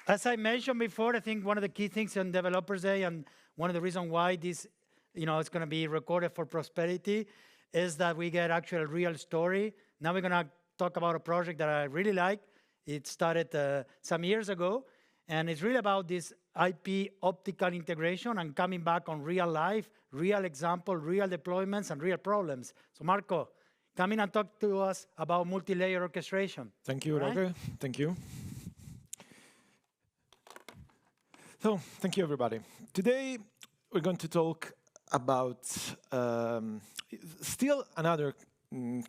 As I mentioned before, I think one of the key things on Developers Day and one of the reasons why this, it's going to be recorded for prosperity is that we get actually a real story. Now we're going to talk about a project that I really like. It started some years ago, and it's really about this IP optical integration and coming back on real life, real example, real deployments, and real problems. So Marco, come in and talk to us about multi-layer orchestration. Thank you, Roger. Thank you. So, thank you, everybody. Today, we're going to talk about still another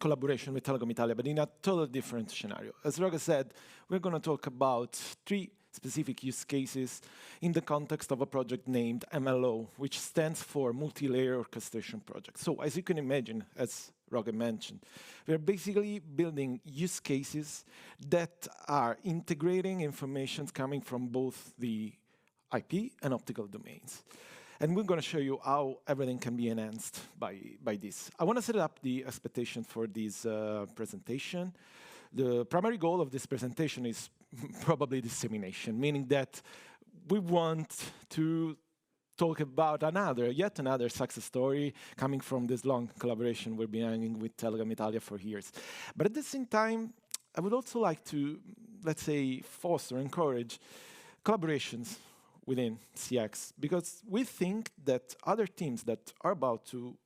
collaboration with Telecom Italia, but in a totally different scenario. As Roger said, we're going to talk about 3 specific use cases in the context of a project named MLO, which stands for Multi Layer Orchestration Project. So, as you can imagine, as Roger mentioned, we're basically building use cases that are integrating information coming from both the IP and optical domains. And we're going to show you how everything can be enhanced by this. I want to set up the expectation for this presentation. The primary goal of this presentation is probably dissemination, meaning that we want to talk about yet another success story coming from this long collaboration we've been having with Telecom Italia for years. But at the same time, I would also like to, let's say, foster, encourage collaborations within CX, because we think that other teams that are about to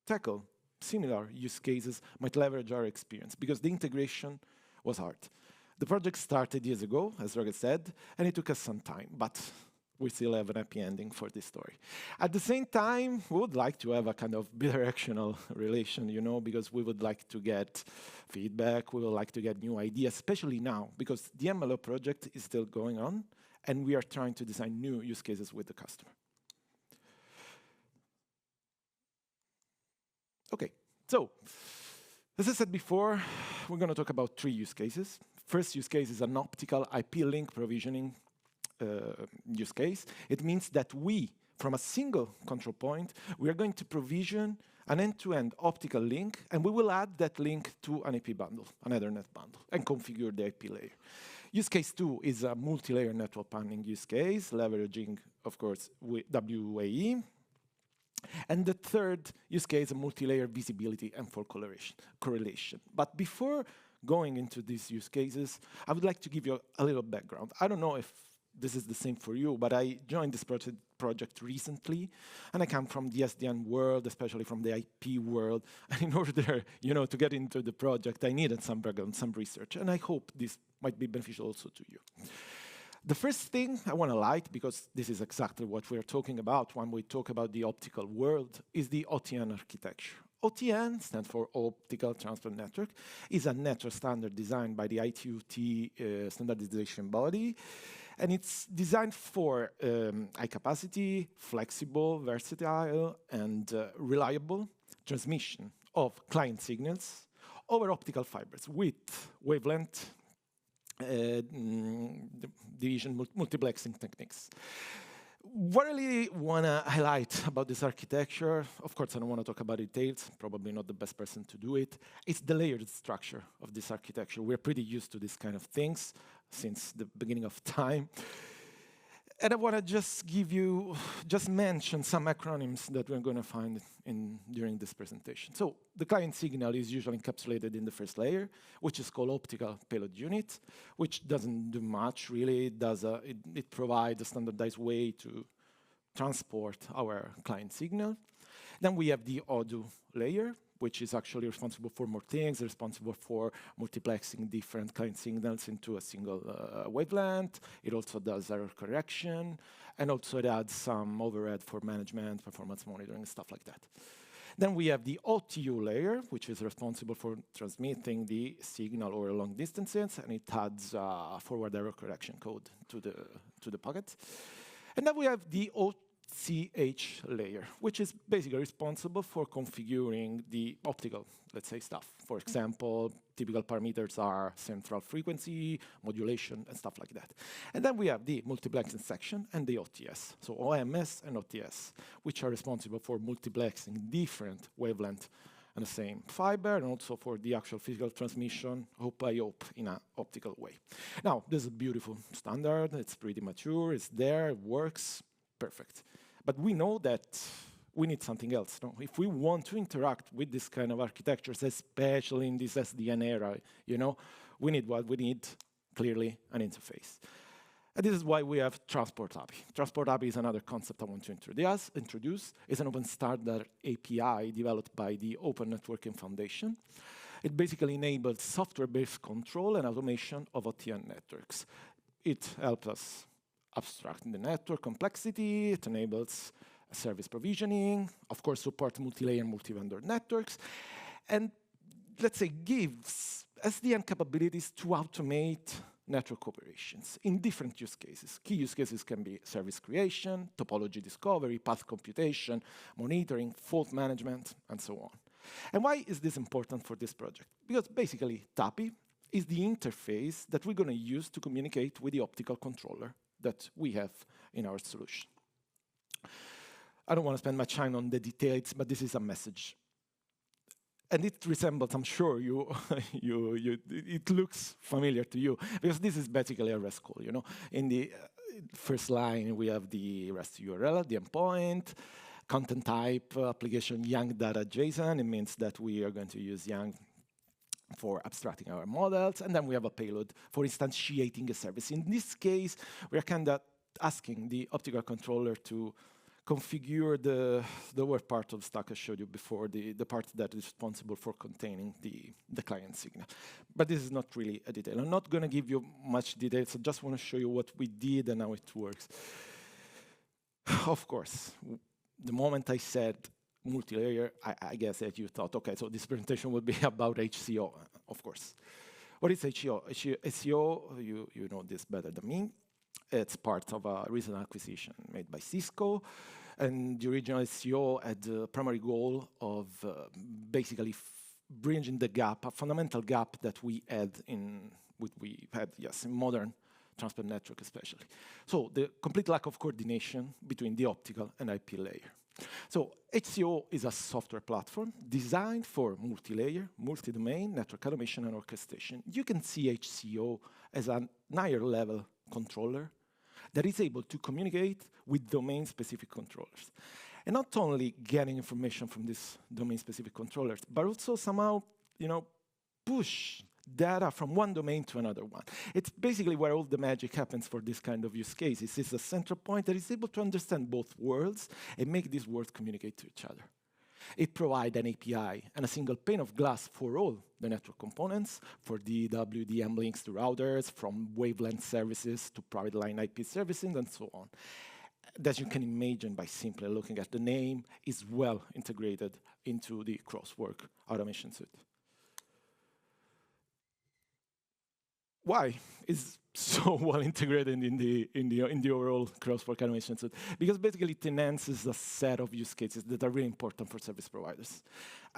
tackle similar use cases might leverage our experience, because the integration was hard. The project started years ago, as Roger said, and it took us some time, but we still have an happy ending for this story. At the same time, we would like to have a kind of bidirectional relation, because we would like to get feedback, we would like to get new ideas, especially now, because the MLO project is still going on, and we are trying to design new use cases with the customer. Okay, so as I said before, we're going to talk about 3 use cases. First use case is an optical IP link provisioning use case. It means that we, from a single control point, we are going to provision an end-to-end optical link, and we will add that link to an IP bundle, an Ethernet bundle, and configure the IP layer. Use case 2 is a multi-layer network panning use case, leveraging, of course, WAE. And the third use case, a multi-layer visibility and fault correlation. But before going into these use cases, I would like to give you a little background. I don't know if this is the same for you, but I joined this project recently, and I come from the SDN world, especially from the IP world. And in order, to get into the project, I needed some background, some research, and I hope this might be beneficial also to you. The first thing I want to highlight, because this is exactly what we're talking about when we talk about the optical world, is the OTN architecture. OTN stands for Optical Transport Network, is a network standard designed by the ITU-T standardization body, and it's designed for high capacity, flexible, versatile, and reliable transmission of client signals over optical fibers with wavelength division multiplexing techniques. What I really want to highlight about this architecture, of course I don't want to talk about details, probably not the best person to do it, it's the layered structure of this architecture. We're pretty used to these kind of things since the beginning of time. And I want to just mention some acronyms that we're going to find during this presentation. So the client signal is usually encapsulated in the first layer, which is called optical payload unit, which doesn't do much really. It provides a standardized way to transport our client signal. Then we have the audio layer, which is actually responsible for more things, responsible for multiplexing different client signals into a single wavelength. It also does error correction, and also it adds some overhead for management, performance monitoring, stuff like that. Then we have the OTU layer, which is responsible for transmitting the signal over long distances, and it adds forward error correction code to the packet. And then we have the CH layer, which is basically responsible for configuring the optical, let's say, stuff. For example, typical parameters are central frequency, modulation, and stuff like that. And then we have the multiplexing section and the OTS, so OMS and OTS, which are responsible for multiplexing different wavelength and the same fiber, and also for the actual physical transmission, hope by hope, in an optical way. Now, this is a beautiful standard. It's pretty mature. It's there. It works. Perfect. But we know that we need something else. No? If we want to interact with this kind of architectures, especially in this SDN era, we need what? We need, clearly, an interface. And this is why we have Transport API. Transport API is another concept I want to introduce. It's an open standard API developed by the Open Networking Foundation. It basically enables software-based control and automation of OTN networks. It helps us abstract the network complexity. It enables service provisioning, of course, support multi-layer and multi-vendor networks, and let's say gives SDN capabilities to automate network operations in different use cases. Key use cases can be service creation, topology discovery, path computation, monitoring, fault management, and so on. And why is this important for this project? Because basically, TAPI is the interface that we're going to use to communicate with the optical controller that we have in our solution. I don't want to spend much time on the details, but this is a message. And it resembles, I'm sure it looks familiar to you, because this is basically a REST call. In the first line, we have the REST URL, the endpoint, content type, application Young data JSON. It means that we are going to use Young for abstracting our models, and then we have a payload for instantiating a service. In this case, we are kind of asking the optical controller to configure the work part of the stack I showed you before, the part that is responsible for containing the client signal. But this is not really a detail. I'm not going to give you much details. I just want to show you what we did and how it works. Of course, the moment I said multi-layer, I guess that you thought, okay, so this presentation would be about HCO, of course. What is HCO? HCO, you know this better than me. It's part of a recent acquisition made by Cisco. And the original SEO had the primary goal of basically bridging the gap, a fundamental gap that we had in modern transport network especially. So the complete lack of coordination between the optical and IP layer. So HCO is a software platform designed for multi-layer, multi-domain, network automation, and orchestration. You can see HCO as a higher level controller that is able to communicate with domain-specific controllers. And not only getting information from these domain-specific controllers, but also somehow, push data from one domain to another one. It's basically where all the magic happens for this kind of use cases. It's a central point that is able to understand both worlds and make these worlds communicate to each other. It provides an API and a single pane of glass for all the network components, for the WDM links to routers, from wavelength services to private line IP services, and so on. As you can imagine by simply looking at the name, is well integrated into the crosswalk automation suite. Why is so well integrated in the overall crosswalk automation suite? Because basically it enhances a set of use cases that are really important for service providers.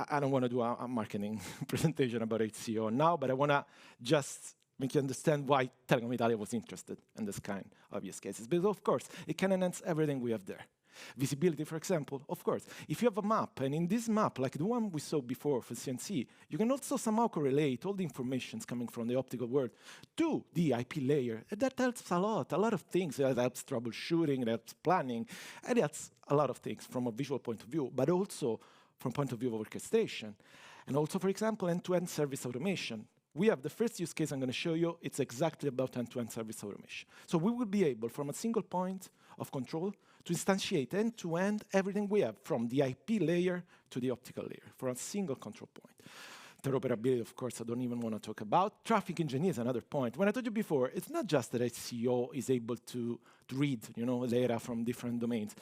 I don't want to do a marketing presentation about HCO now, but I want to just make you understand why Telecom Italia was interested in this kind of use cases. Because of course, it can enhance everything we have there. Visibility, for example, of course. If you have a map, and in this map, like the one we saw before for CNC, you can also somehow correlate all the information coming from the optical world to the IP layer. And that helps a lot of things. It helps troubleshooting, it helps planning, and it helps a lot of things from a visual point of view, but also from point of view of orchestration. And also, for example, end-to-end service automation. We have the first use case I'm going to show you. It's exactly about end-to-end service automation. So we will be able, from a single point of control, to instantiate end-to-end everything we have, from the IP layer to the optical layer, for a single control point. Interoperability, of course, I don't even want to talk about. Traffic engineer is another point. When I told you before, it's not just that HCO is able to read data from different domains.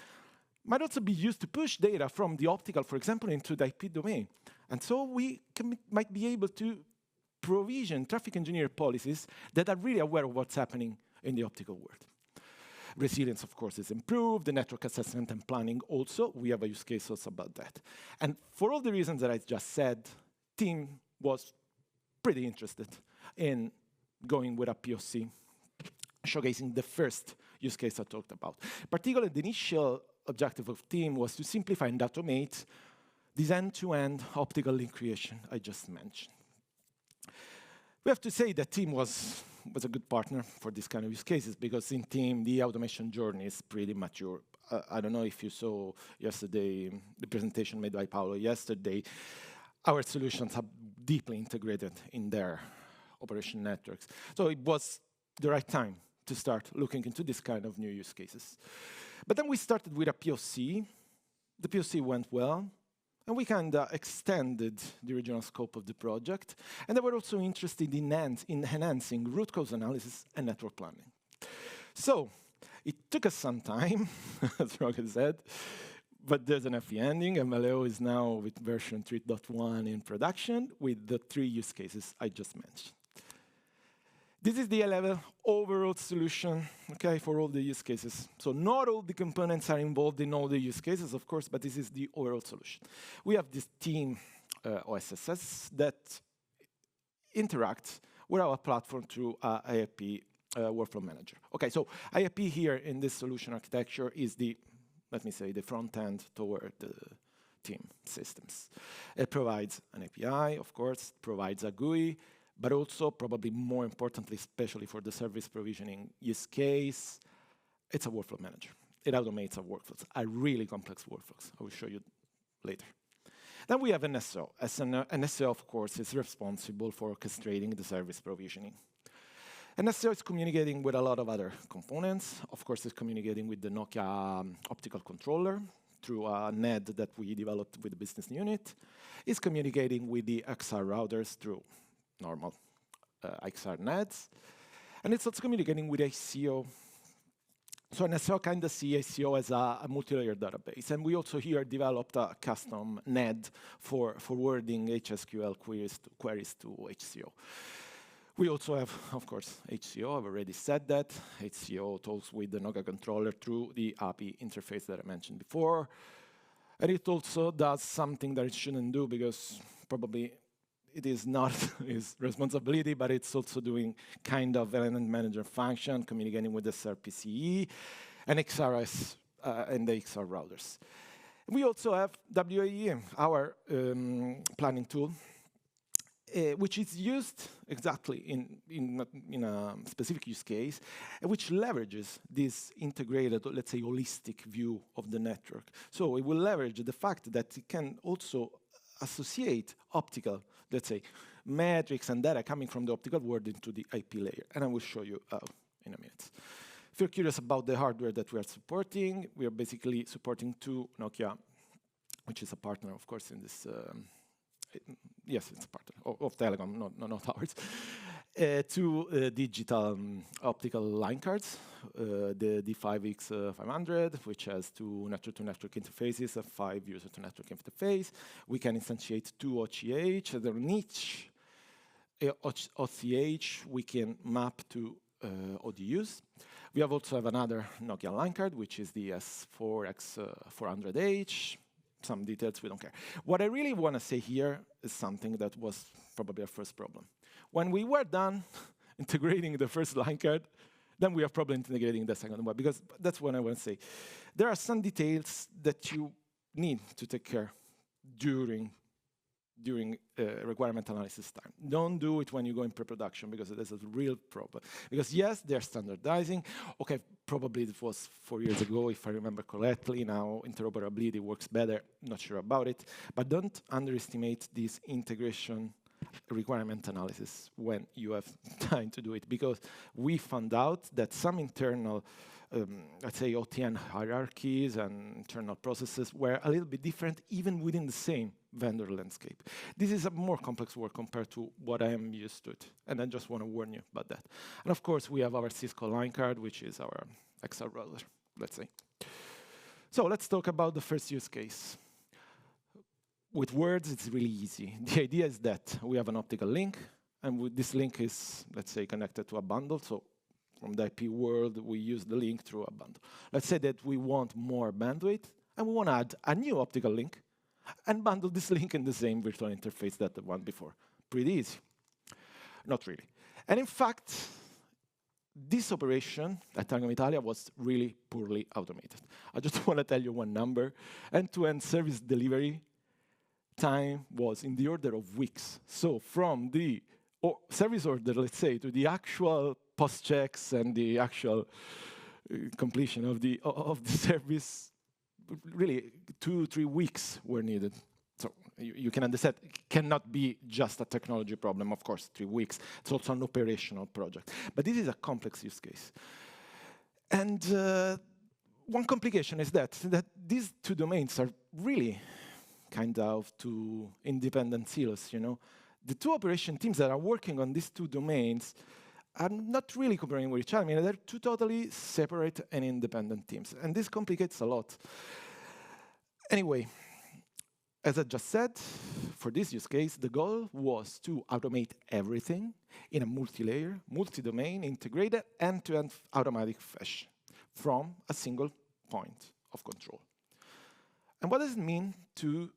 Might also be used to push data from the optical, for example, into the IP domain. And so we might be able to provision traffic engineer policies that are really aware of what's happening in the optical world. Resilience, of course, is improved. The network assessment and planning also. We have a use case also about that. And for all the reasons that I just said, team was pretty interested in going with a POC, showcasing the first use case I talked about. Particularly, the initial objective of team was to simplify and automate this end-to-end optical link creation I just mentioned. We have to say that Team was a good partner for this kind of use cases, because in Team, the automation journey is pretty mature. I don't know if you saw yesterday, the presentation made by Paolo yesterday. Our solutions are deeply integrated in their operation networks. So it was the right time to start looking into this kind of new use cases. But then we started with a POC. The POC went well, and we kind of extended the original scope of the project. And they were also interested in enhancing root cause analysis and network planning. So it took us some time, as Roger said, but there's an happy ending. MLO is now with version 3.1 in production with the 3 use cases I just mentioned. This is the level overall solution, okay, for all the use cases. So not all the components are involved in all the use cases, of course, but this is the overall solution. We have this Team OSSS that interacts with our platform through IAP workflow manager. Okay, so IAP here in this solution architecture is the, let me say, the front end toward the Team systems. It provides an API, of course, provides a GUI, but also, probably more importantly, especially for the service provisioning use case, it's a workflow manager. It automates our workflows, a really complex workflows. I will show you later. Then we have NSO. NSO, of course, is responsible for orchestrating the service provisioning. NSO is communicating with a lot of other components. Of course, it's communicating with the Nokia optical controller through a NED that we developed with the business unit. It's communicating with the XR routers through normal XR NEDs. And it's also communicating with ACO. So NSO kind of see ACO as a multi-layer database. And we also here developed a custom NED for forwarding HSQL queries to HCO. We also have, of course, HCO. I've already said that. HCO talks with the Nokia controller through the API interface that I mentioned before. And it also does something that it shouldn't do, because probably it is not his responsibility, but it's also doing kind of element manager function, communicating with the SRPCE and XRS and the XR routers. We also have WAEM, our planning tool, which is used exactly in a specific use case, which leverages this integrated, let's say, holistic view of the network. So it will leverage the fact that it can also associate optical, let's say, metrics and data coming from the optical world into the IP layer. And I will show you in a minute. If you're curious about the hardware that we are supporting, we are basically supporting 2 Nokia, which is a partner, of course, in this. Yes, it's a partner of Telecom, not ours. 2 digital optical line cards, the D5X500, which has 2 network-to-network interfaces, a 5 user-to-network interface. We can instantiate 2 OCH. On each OCH, we can map to ODUs. We also have another Nokia line card, which is the S4X400H. Some details, we don't care. What I really want to say here is something that was probably our first problem. When we were done integrating the first line card, then we have problem integrating the second one, because that's what I want to say. There are some details that you need to take care during requirement analysis time. Don't do it when you go in pre-production, because there's a real problem. Because yes, they're standardizing. Okay, probably it was 4 years ago, if I remember correctly. Now interoperability works better. Not sure about it. But don't underestimate this integration requirement analysis when you have time to do it, because we found out that some internal let's say OTN hierarchies and internal processes were a little bit different even within the same vendor landscape. This is a more complex work compared to what I am used to, and I just want to warn you about that. And of course, we have our Cisco line card, which is our XR router, let's say. So let's talk about the first use case. With words, it's really easy. The idea is that we have an optical link, and this link is, let's say, connected to a bundle. So from the IP world, we use the link through a bundle. Let's say that we want more bandwidth, and we want to add a new optical link and bundle this link in the same virtual interface that the one before. Pretty easy. Not really. And in fact, this operation at Telecom Italia was really poorly automated. I just want to tell you one number. End-to-end service delivery time was in the order of weeks. So from the service order, let's say, to the actual post checks and the actual completion of the service, really 2-3 weeks were needed. So you can understand, it cannot be just a technology problem, of course, 3 weeks. It's also an operational project. But this is a complex use case. And one complication is that these two domains are really kind of two independent silos, you know. The two operation teams that are working on these two domains are not really cooperating with each other. I mean, they're two totally separate and independent teams. And this complicates a lot. Anyway, as I just said, for this use case, the goal was to automate everything in a multi-layer, multi-domain, integrated, end-to-end automatic fashion from a single point of control. And what does it mean to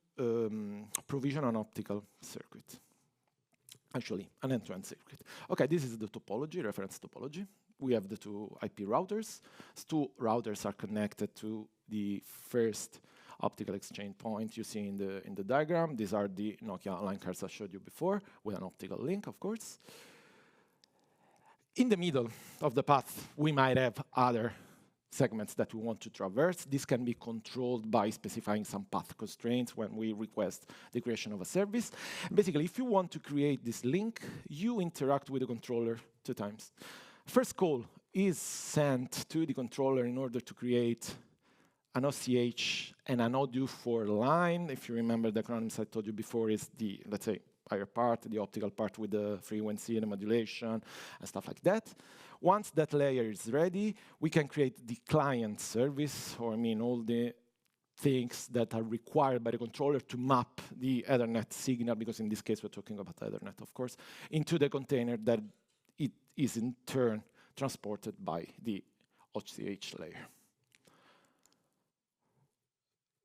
provision an optical circuit? Actually, an end-to-end circuit. Okay, this is the topology, reference topology. We have the two IP routers. These two routers are connected to the first optical exchange point you see in the diagram. These are the Nokia line cards I showed you before, with an optical link, of course. In the middle of the path, we might have other segments that we want to traverse. This can be controlled by specifying some path constraints when we request the creation of a service. Basically, if you want to create this link, you interact with the controller 2 times. First call is sent to the controller in order to create an OCH and an audio for line. If you remember the acronyms I told you before, is the, let's say, higher part, the optical part with the frequency and the modulation and stuff like that. Once that layer is ready, we can create the client service, or I mean all the things that are required by the controller to map the Ethernet signal, because in this case we're talking about Ethernet, of course, into the container that it is in turn transported by the OCH layer.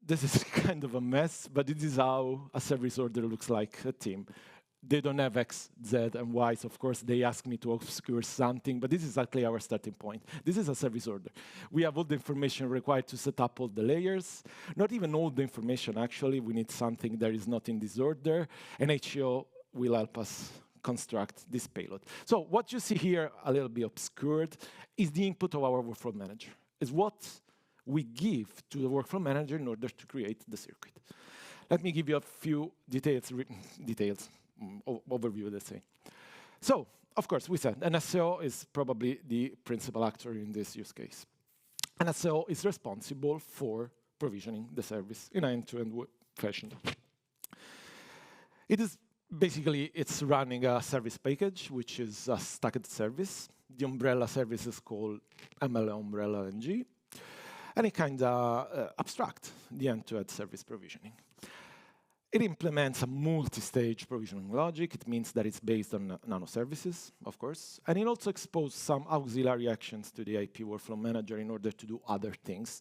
This is kind of a mess, but this is how a service order looks like a team. They don't have X, Z, and Ys. Of course, they ask me to obscure something, but this is exactly our starting point. This is a service order. We have all the information required to set up all the layers. Not even all the information, actually. We need something that is not in this order, and HCO will help us construct this payload. So what you see here, a little bit obscured, is the input of our workflow manager. It's what we give to the workflow manager in order to create the circuit. Let me give you a few overview, let's say. So, of course, we said NSO is probably the principal actor in this use case. NSO is responsible for provisioning the service in an end-to-end fashion. It is basically, it's running a service package, which is a stacked service. The umbrella service is called ML umbrella NG. And it kind of abstract the end-to-end service provisioning. It implements a multi-stage provisioning logic. It means that it's based on nano services, of course. And it also exposes some auxiliary actions to the IP workflow manager in order to do other things,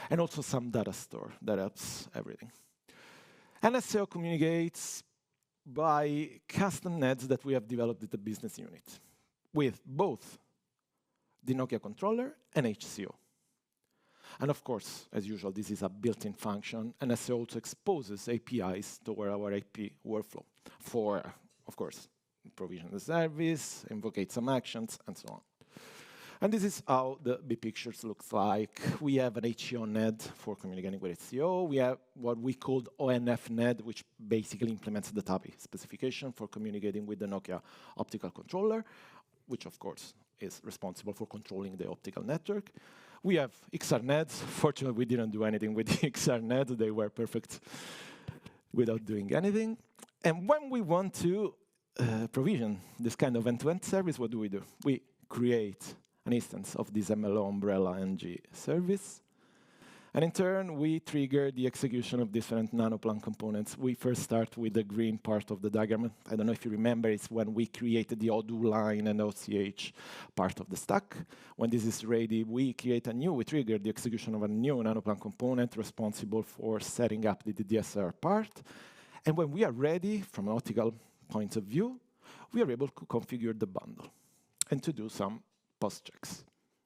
and also some data store that helps everything. NSO communicates by custom NEDs that we have developed at the business unit with both the Nokia controller and HCO. And of course, as usual, this is a built-in function, and NSO also exposes APIs toward our IP workflow for, of course, provision the service, invocate some actions, and so on. And this is how the big pictures looks like. We have an HCO NED for communicating with HCO. We have what we called ONF NED, which basically implements the TAPI specification for communicating with the Nokia optical controller, which of course is responsible for controlling the optical network. We have XR NEDs. Fortunately, we didn't do anything with the XR NED. They were perfect without doing anything. And when we want to provision this kind of end-to-end service, what do? We create an instance of this MLO umbrella NG service. And in turn, we trigger the execution of different nanoplan components. We first start with the green part of the diagram. I don't know if you remember, it's when we created the ODU line and OCH part of the stack. When this is ready, we trigger the execution of a new nanoplan component responsible for setting up the DSR part. And when we are ready, from an optical point of view, we are able to configure the bundle and to do some post checks.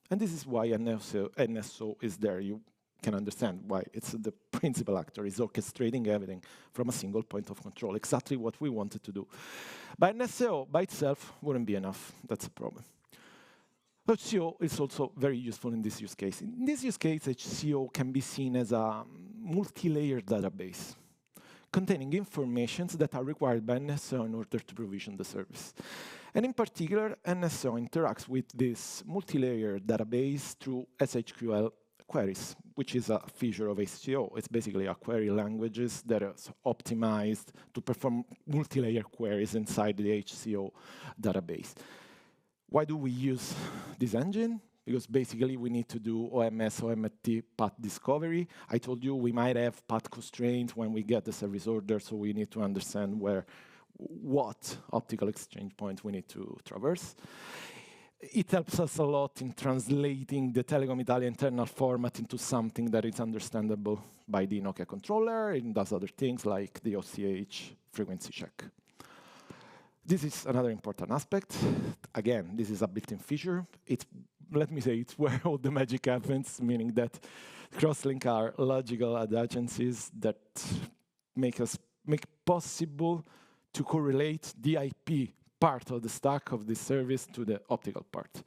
And this is why NSO is there. You can understand why it's the principal actor is orchestrating everything from a single point of control, exactly what we wanted to do. But NSO by itself wouldn't be enough. That's a problem. HCO is also very useful in this use case. In this use case, HCO can be seen as a multi-layer database containing informations that are required by NSO in order to provision the service. And in particular, NSO interacts with this multi-layer database through SHQL queries, which is a feature of HCO. It's basically a query languages that is optimized to perform multi-layer queries inside the HCO database. Why do we use this engine? Because basically we need to do OMS, OMT path discovery. I told you we might have path constraints when we get the service order, so we need to understand what optical exchange point we need to traverse. It helps us a lot in translating the Telecom Italia internal format into something that is understandable by the Nokia controller. It does other things like the OCH frequency check. This is another important aspect. Again, this is a built-in feature. Let me say, it's where all the magic happens, meaning that crosslink are logical adjacencies that make possible to correlate the IP part of the stack of this service to the optical part.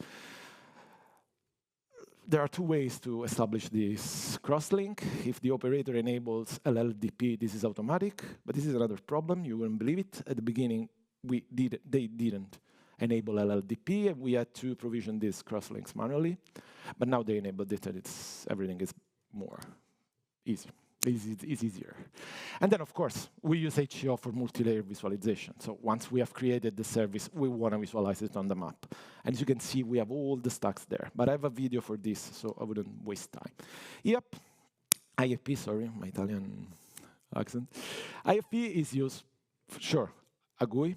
There are two ways to establish this crosslink. If the operator enables LLDP, this is automatic, but this is another problem. You wouldn't believe it. At the beginning, they didn't enable LLDP, and we had to provision these crosslinks manually. But now they enabled it, and everything is more easy. It's easier. And then, of course, we use HCO for multi-layer visualization. So once we have created the service, we want to visualize it on the map. And as you can see, we have all the stacks there. But I have a video for this, so I wouldn't waste time. Yep, IFP, sorry, my Italian accent. IFP is used, sure, a GUI.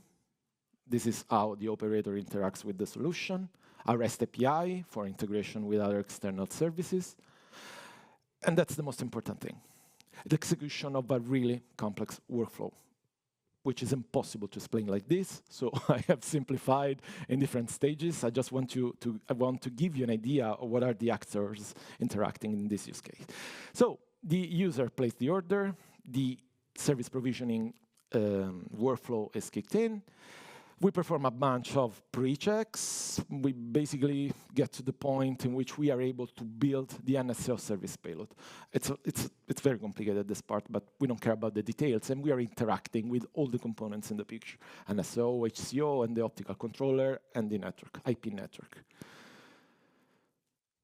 This is how the operator interacts with the solution. A REST API for integration with other external services. And that's the most important thing. The execution of a really complex workflow, which is impossible to explain like this. So I have simplified in different stages. I just want to give you an idea of what are the actors interacting in this use case. So the user placed the order, the service provisioning workflow is kicked in. We perform a bunch of pre-checks. We basically get to the point in which we are able to build the NSO service payload. It's very complicated, this part, but we don't care about the details, and we are interacting with all the components in the picture, NSO, HCO, and the optical controller, and the network, IP network.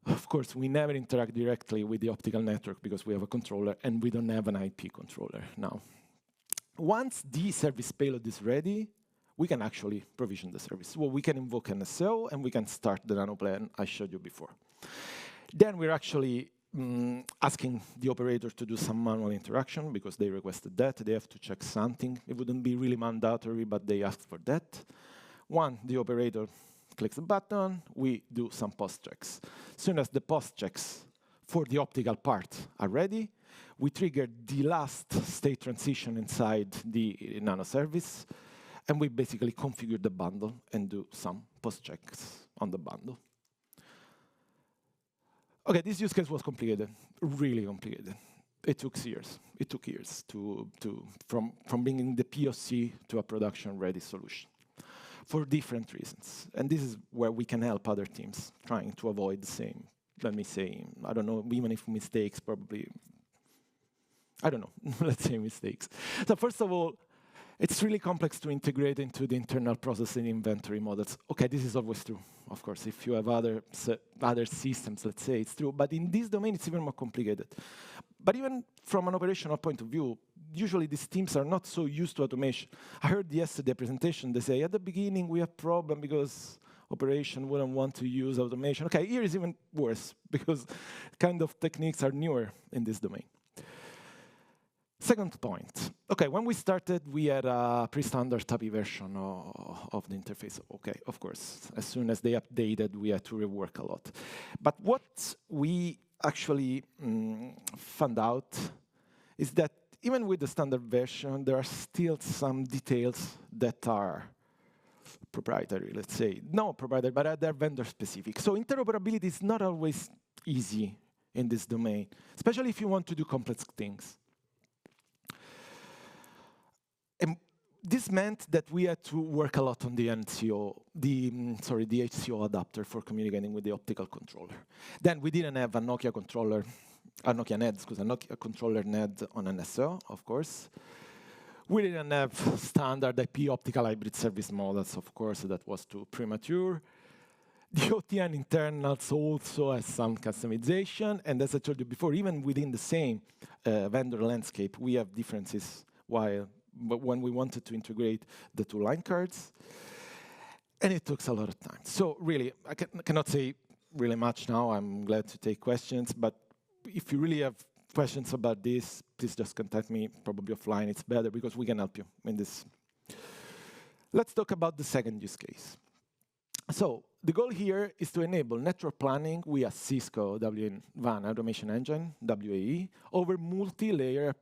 Of course, we never interact directly with the optical network because we have a controller, and we don't have an IP controller now. Once the service payload is ready, we can actually provision the service. Well, we can invoke NSO, and we can start the nano plan I showed you before. Then we're actually asking the operator to do some manual interaction because they requested that. They have to check something. It wouldn't be really mandatory, but they asked for that. One, the operator clicks the button. We do some post checks. As soon as the post checks for the optical part are ready, we trigger the last state transition inside the nano service. And we basically configure the bundle and do some post-checks on the bundle. OK, this use case was complicated, really complicated. It took years. It took years from bringing the POC to a production-ready solution for different reasons. And this is where we can help other teams trying to avoid the same, let me say, I don't know, even if mistakes probably, I don't know, let's say mistakes. So first of all, it's really complex to integrate into the internal processing inventory models. OK, this is always true, of course. If you have other systems, let's say, it's true. But in this domain, it's even more complicated. But even from an operational point of view, usually these teams are not so used to automation. I heard yesterday a presentation. They say, at the beginning, we have a problem because operation wouldn't want to use automation. OK, here is even worse, because kind of techniques are newer in this domain. Second point. OK, when we started, we had a pre-standard API version of the interface. OK, of course, as soon as they updated, we had to rework a lot. But what we actually found out is that even with the standard version, there are still some details that are proprietary, let's say. No proprietary, but they're vendor-specific. So interoperability is not always easy in this domain, especially if you want to do complex things. And this meant that we had to work a lot on the the HCO adapter for communicating with the optical controller. Then we didn't have a Nokia controller, a Nokia NED, because a Nokia controller NED on NSO, of course. We didn't have standard IP optical hybrid service models, of course, that was too premature. The OTN internals also has some customization, and as I told you before, even within the same vendor landscape, we have differences but when we wanted to integrate the two line cards, and it took a lot of time. So really, I cannot say really much now. I'm glad to take questions, but if you really have questions about this, please just contact me, probably offline. It's better because we can help you in this. Let's talk about the second use case. So the goal here is to enable network planning via Cisco WAN automation engine, WAE, over multi-layer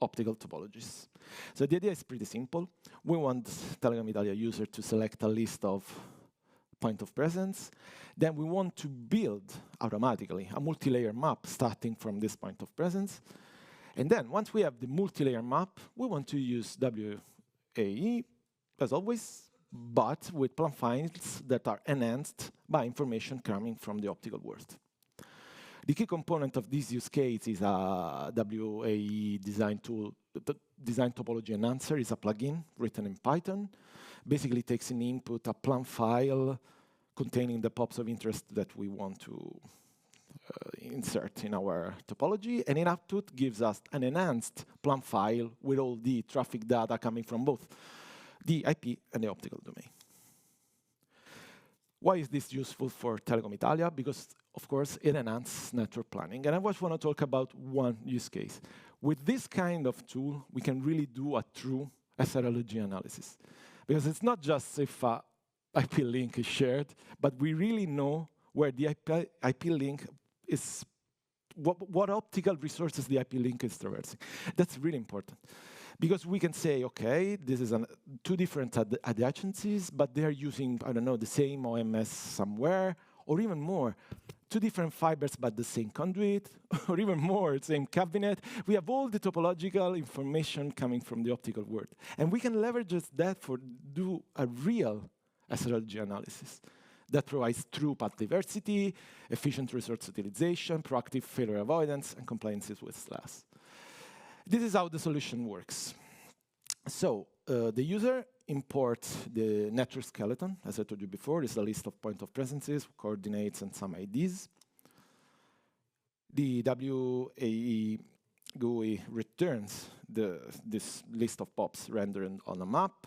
optical topologies. So the idea is pretty simple. We want Telecom Italia user to select a list of point of presence. Then we want to build automatically a multi-layer map starting from this point of presence. And then once we have the multi-layer map, we want to use WAE, as always, but with plan files that are enhanced by information coming from the optical world. The key component of this use case is a WAE design tool. The design topology enhancer is a plugin written in Python. Basically takes an input, a plan file containing the POPs of interest that we want to insert in our topology, and in output gives us an enhanced plan file with all the traffic data coming from both the IP and the optical domain. Why is this useful for Telecom Italia? Because, of course, it enhances network planning. And I just want to talk about one use case. With this kind of tool, we can really do a true SRLG analysis. Because it's not just if a IP link is shared, but we really know where the IP link is, what optical resources the IP link is traversing. That's really important. Because we can say, okay, this is two different adjacencies, but they're using, I don't know, the same OMS somewhere, or even more, two different fibers, but the same conduit, or even more, same cabinet. We have all the topological information coming from the optical world. And we can leverage that for do a real SRLG analysis that provides true path diversity, efficient resource utilization, proactive failure avoidance, and compliances with SLAS. This is how the solution works. So the user imports the network skeleton, as I told you before. It's a list of point of presences, coordinates, and some IDs. The WAE GUI returns this list of POPs rendered on a map.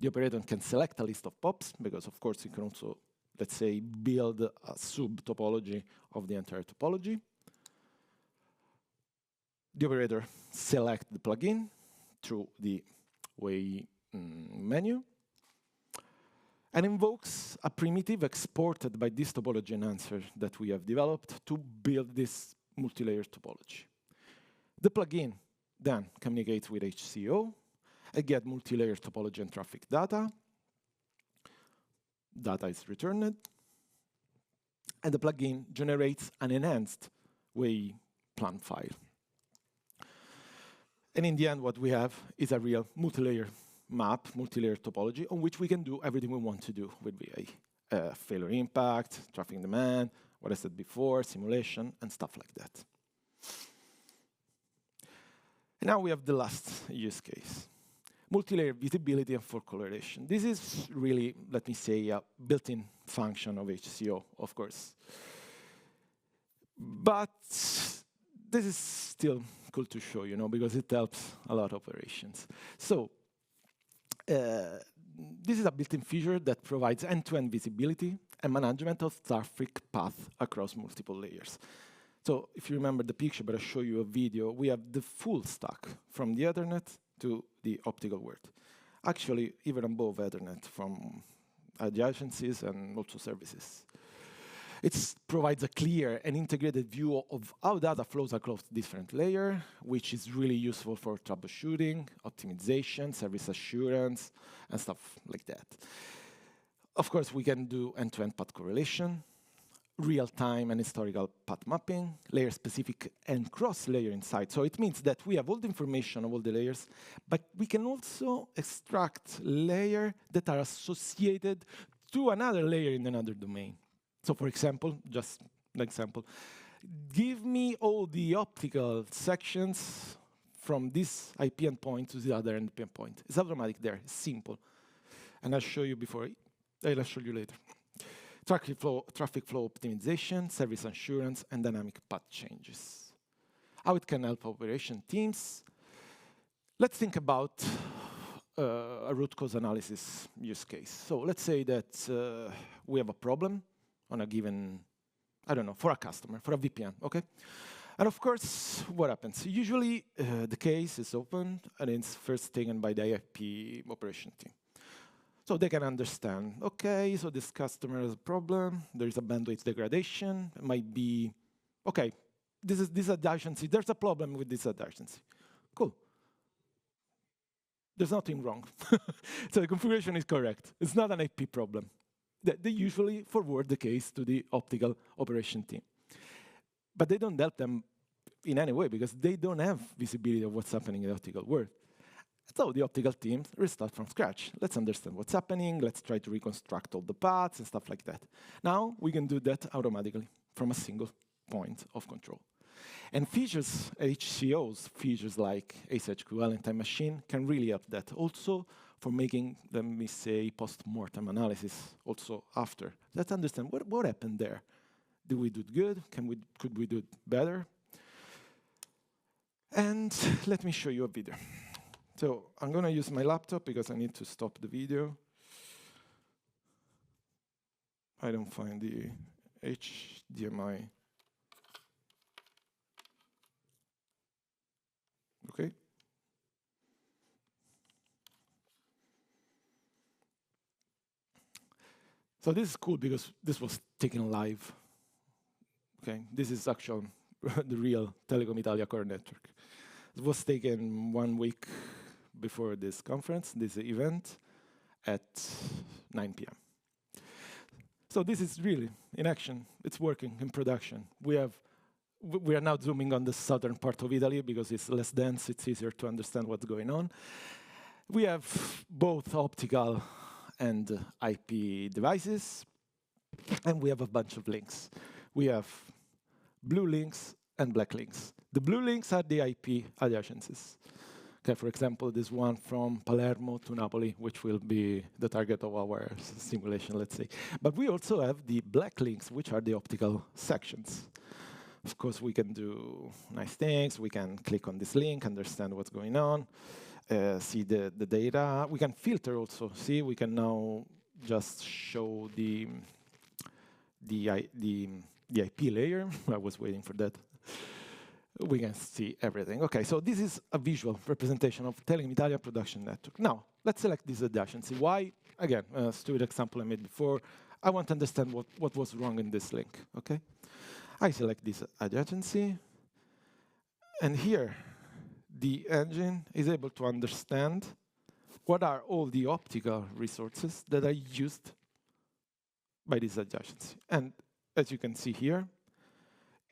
The operator can select a list of POPs, because of course you can also, let's say, build a sub-topology of the entire topology. The operator selects the plugin through the WAE menu and invokes a primitive exported by this topology enhancer that we have developed to build this multi-layer topology. The plugin then communicates with HCO and gets multi-layer topology and traffic data. Data is returned, and the plugin generates an enhanced WAE plan file. And in the end, what we have is a real multi-layer map, multi-layer topology, on which we can do everything we want to do with VA. Failure impact, traffic demand, what I said before, simulation, and stuff like that. And now we have the last use case. Multi-layer visibility and fault correlation. This is really, let me say, a built-in function of HCO, of course. But this is still cool to show, because it helps a lot of operations. So this is a built-in feature that provides end-to-end visibility and management of traffic path across multiple layers. So if you remember the picture, but I'll show you a video, we have the full stack from the Ethernet to the optical world. Actually, even above Ethernet, from adjacencies and also services. It provides a clear and integrated view of how data flows across different layers, which is really useful for troubleshooting, optimization, service assurance, and stuff like that. Of course, we can do end-to-end path correlation, real-time and historical path mapping, layer-specific and cross-layer insight. So it means that we have all the information of all the layers, but we can also extract layers that are associated to another layer in another domain. So for example, just an example, give me all the optical sections from this IP endpoint to the other IP endpoint. It's automatic there, it's simple. And I'll show you I'll show you later. Traffic flow optimization, service assurance, and dynamic path changes. How it can help operation teams. Let's think about a root cause analysis use case. So let's say that we have a problem on a given, I don't know, for a customer, for a VPN, okay? And of course, what happens? Usually, the case is opened and it's first taken by the IP operation team. So they can understand, okay, so this customer has a problem, there is a bandwidth degradation, it might be, okay, this is this adjacency, there's a problem with this adjacency. Cool. There's nothing wrong. So the configuration is correct. It's not an IP problem. They usually forward the case to the optical operation team. But they don't help them in any way because they don't have visibility of what's happening in the optical world. So the optical teams restart from scratch. Let's understand what's happening. Let's try to reconstruct all the paths and stuff like that. Now we can do that automatically from a single point of control. And features, HCOs, features like SHQL and Time Machine can really help that. Also for making, let me say, post-mortem analysis also after. Let's understand what happened there. Did we do it good? Could we do it better? And let me show you a video. So I'm going to use my laptop because I need to stop the video. I don't find the HDMI. Okay. So this is cool because this was taken live. Okay, this is actually the real Telecom Italia core network. It was taken 1 week before this conference, this event, at 9 p.m. So this is really in action. It's working in production. We are now zooming on the southern part of Italy because it's less dense. It's easier to understand what's going on. We have both optical and IP devices, and we have a bunch of links. We have blue links and black links. The blue links are the IP adjacencies. Okay, for example, this one from Palermo to Napoli, which will be the target of our simulation, let's say. But we also have the black links, which are the optical sections. Of course, we can do nice things. We can click on this link, understand what's going on, see the data. We can filter also. See, we can now just show the IP layer. I was waiting for that. We can see everything. Okay, so this is a visual representation of Telecom Italia production network. Now, let's select this adjacency. Why? Again, a stupid example I made before. I want to understand what was wrong in this link, okay? I select this adjacency, and here, the engine is able to understand what are all the optical resources that are used by this adjacency. And as you can see here,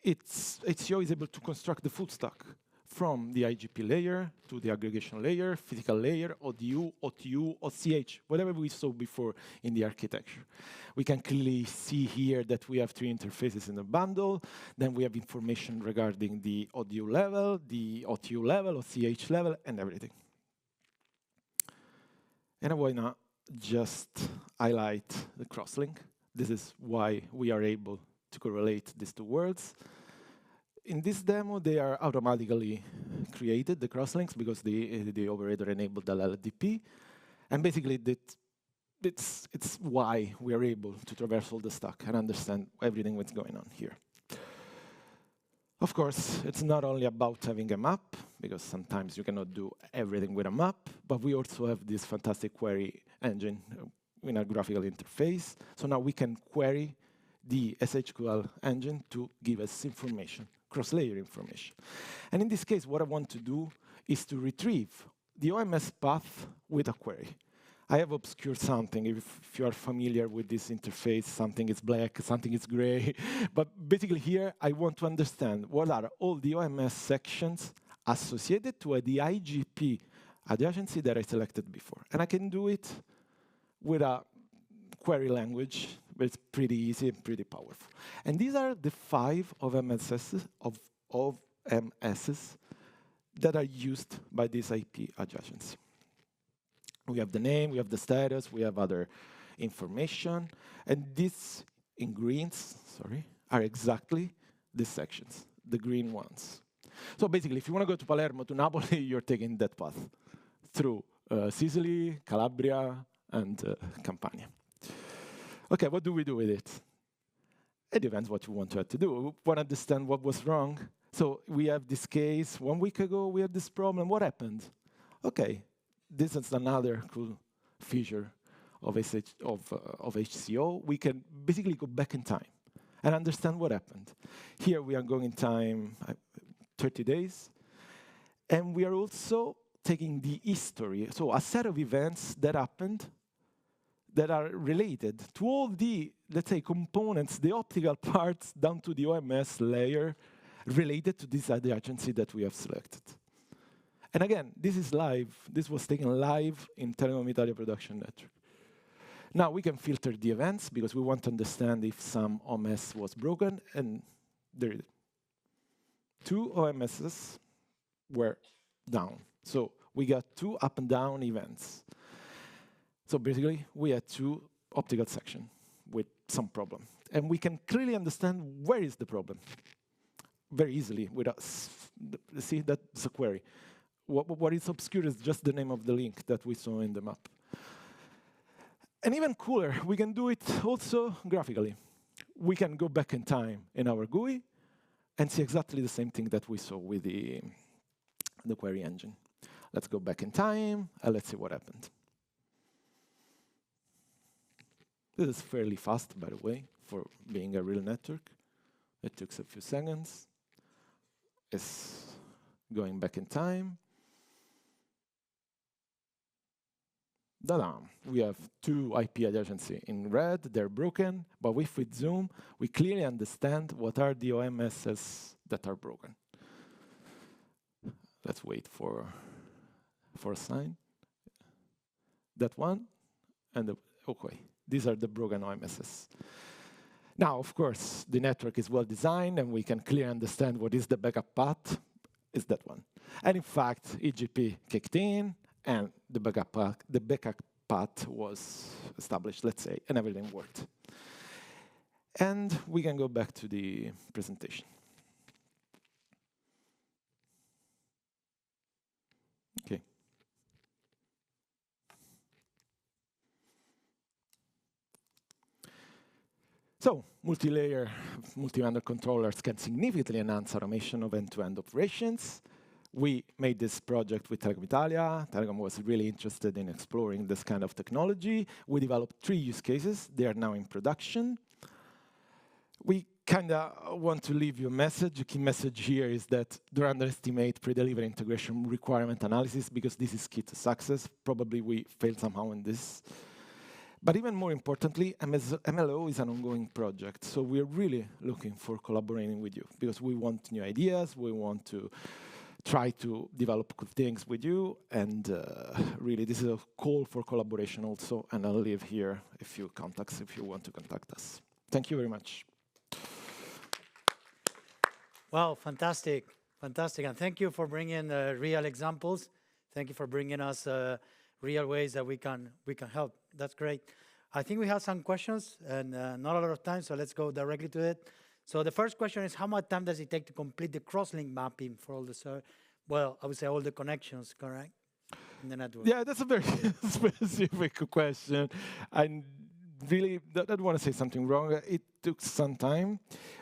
HCO is able to construct the full stack from the IGP layer to the aggregation layer, physical layer, ODU, OTU, OCH, whatever we saw before in the architecture. We can clearly see here that we have 3 interfaces in the bundle. Then we have information regarding the ODU level, the OTU level, OCH level, and everything. And I want to just highlight the crosslink. This is why we are able to correlate these two words. In this demo, they are automatically created, the crosslinks, because the operator enabled the LLDP. And basically, it's why we are able to traverse all the stack and understand everything that's going on here. Of course, it's not only about having a map, because sometimes you cannot do everything with a map, but we also have this fantastic query engine in a graphical interface. So now we can query the SHQL engine to give us information, cross-layer information. And in this case, what I want to do is to retrieve the OMS path with a query. I have obscured something. If you are familiar with this interface, something is black, something is gray. But basically here, I want to understand what are all the OMS sections associated to the IGP adjacency that I selected before. And I can do it with a query language, but it's pretty easy and pretty powerful. And these are the 5 OMSs that are used by this IP adjacency. We have the name, we have the status, we have other information, and these in greens, are exactly the sections, the green ones. So basically, if you want to go to Palermo, to Napoli, you're taking that path through Sicily, Calabria, and Campania. Okay, what do we do with it? It depends what you want to do. We want to understand what was wrong. So we have this case. 1 week ago, we had this problem. What happened? Okay, this is another cool feature of HCO. We can basically go back in time and understand what happened. Here we are going in time 30 days. And we are also taking the history, so a set of events that happened that are related to all the, let's say, components, the optical parts down to the OMS layer related to this adjacency that we have selected. And again, this is live. This was taken live in Telecom Italia production network. Now we can filter the events because we want to understand if some OMS was broken, and there 2 OMSs were down. So we got 2 up and down events. So basically, we had 2 optical sections with some problem. And we can clearly understand where is the problem very easily with us. See, that's a query. What is obscure is just the name of the link that we saw in the map. And even cooler, we can do it also graphically. We can go back in time in our GUI and see exactly the same thing that we saw with the query engine. Let's go back in time, and let's see what happened. This is fairly fast, by the way, for being a real network. It took a few seconds. It's going back in time. Ta-da! We have 2 IP adjacency in red. They're broken, but if we zoom, we clearly understand what are the OMSs that are broken. Let's wait for a sign. That one, and okay. These are the broken OMSs. Now, of course, the network is well designed, and we can clearly understand what is the backup path. Is that one. And in fact, EGP kicked in, and the backup path was established, let's say, and everything worked. And we can go back to the presentation. Okay. So, multi-layer, multi-vendor controllers can significantly enhance automation of end-to-end operations. We made this project with Telecom Italia. Telecom was really interested in exploring this kind of technology. We developed 3 use cases. They are now in production. We kind of want to leave you a message. A key message here is that don't underestimate pre-delivery integration requirement analysis, because this is key to success. Probably we failed somehow in this. But even more importantly, MLO is an ongoing project. So we're really looking for collaborating with you, because we want new ideas. We want to try to develop good things with you. And really, this is a call for collaboration also. And I'll leave here a few contacts if you want to contact us. Thank you very much. Wow, fantastic, fantastic. And thank you for bringing real examples. Thank you for bringing us real ways that we can help. That's great. I think we have some questions, and not a lot of time, so let's go directly to it. So the first question is, how much time does it take to complete the cross-link mapping for all the, well, I would say all the connections, correct, in the network? Yeah, that's a very specific question. I really don't want to say something wrong. It took some time,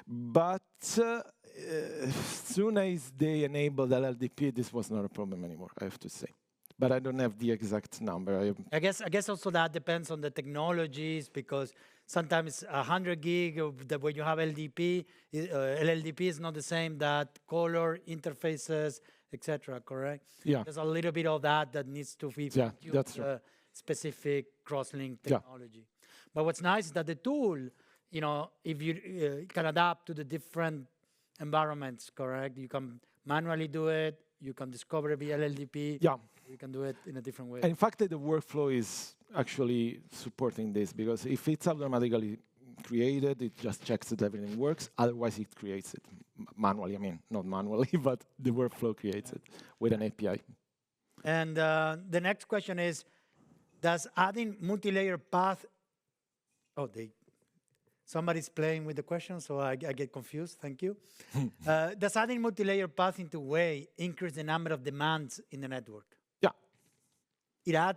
but soon as they enabled LLDP, this was not a problem anymore, I have to say. But I don't have the exact number. I guess also that depends on the technologies, because sometimes 100 gig when you have LDP, LLDP is not the same that color interfaces, etc. Correct? Yeah. There's a little bit of that needs to be. Yeah, that's true. specific cross-link technology. But what's nice is that the tool, you know, if you can adapt to the different environments, correct? You can manually do it. You can discover via LLDP. Yeah. You can do it in a different way. And in fact, the workflow is actually supporting this, because if it's automatically created, it just checks that everything works. Otherwise, it creates it manually. I mean, not manually, but the workflow creates it with an API. And the next question is, does adding multi-layer path... Oh, somebody's playing with the question, so I get confused. Thank you. Does adding multi-layer path into way increase the number of demands in the network? Yeah.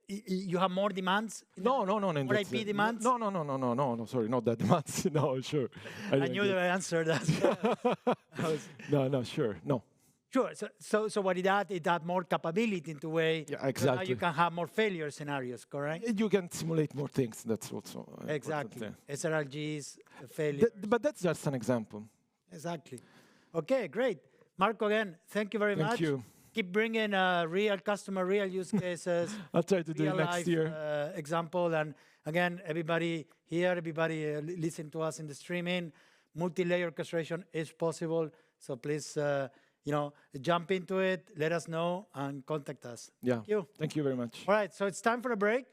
You have more demands? No. More IP demands? No, sorry, not that demands. No, sure. I knew the answer. No, sure, no. Sure, so what it adds more capability into way. Yeah, exactly. So now you can have more failure scenarios, correct? You can simulate more things, that's also exactly. important, yeah. SRLGs, failure. But that's just an example. Exactly. Okay, great. Marco, again, thank you very much. Thank you. Keep bringing real customer, real use cases. I'll try to do it next year. Example. And again, everybody here, everybody listen to us in the streaming, multi-layer orchestration is possible. So please, you know, jump into it, let us know, and contact us. Yeah. Thank you. Thank you very much. All right, so it's time for a break.